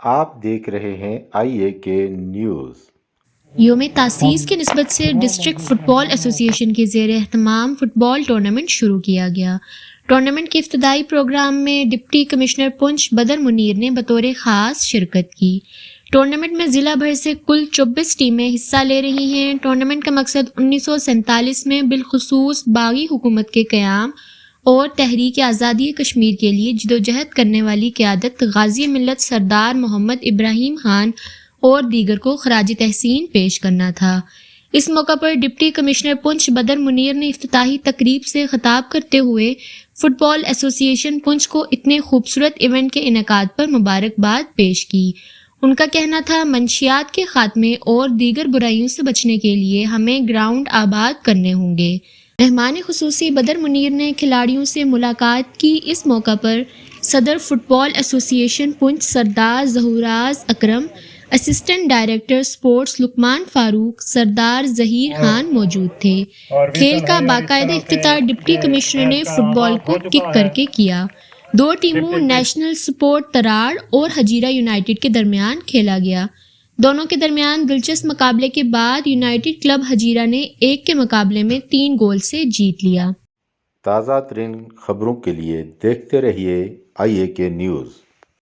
آپ دیکھ رہے ہیں آئی اے کے نیوز۔ یوم تاسیس کی نسبت سے ڈسٹرکٹ فٹ بال ایسوسی ایشن کے زیر اہتمام فٹ بال ٹورنامنٹ شروع کیا گیا۔ ٹورنامنٹ کے افتتاحی پروگرام میں ڈپٹی کمشنر پونچھ بدر منیر نے بطور خاص شرکت کی۔ ٹورنامنٹ میں ضلع بھر سے کل 24 ٹیمیں حصہ لے رہی ہیں۔ ٹورنامنٹ کا مقصد 1947 میں بالخصوص باغی حکومت کے قیام اور تحریک آزادی کشمیر کے لیے جدوجہد کرنے والی قیادت غازی ملت سردار محمد ابراہیم خان اور دیگر کو خراج تحسین پیش کرنا تھا۔ اس موقع پر ڈپٹی کمشنر پونچھ بدر منیر نے افتتاحی تقریب سے خطاب کرتے ہوئے فٹ بال ایسوسی ایشن پونچھ کو اتنے خوبصورت ایونٹ کے انعقاد پر مبارکباد پیش کی۔ ان کا کہنا تھا، منشیات کے خاتمے اور دیگر برائیوں سے بچنے کے لیے ہمیں گراؤنڈ آباد کرنے ہوں گے۔ مہمان خصوصی بدر منیر نے کھلاڑیوں سے ملاقات کی۔ اس موقع پر صدر فٹ بال ایسوسی ایشن پونچھ سردار ظہوراز اکرم، اسسٹنٹ ڈائریکٹر اسپورٹس لقمان فاروق، سردار ظہیر خان موجود تھے۔ کھیل کا باقاعدہ افتتاح ڈپٹی کمشنر نے فٹ بال کو کک کر کے کیا۔ دو ٹیموں نیشنل سپورٹ تراڑ اور ہجیرہ یونائیٹڈ کے درمیان کھیلا گیا۔ دونوں کے درمیان دلچسپ مقابلے کے بعد یونائیٹڈ کلب ہجیرہ نے 1 کے مقابلے میں 3 گول سے جیت لیا۔ تازہ ترین خبروں کے لیے دیکھتے رہیے آئی اے کے نیوز۔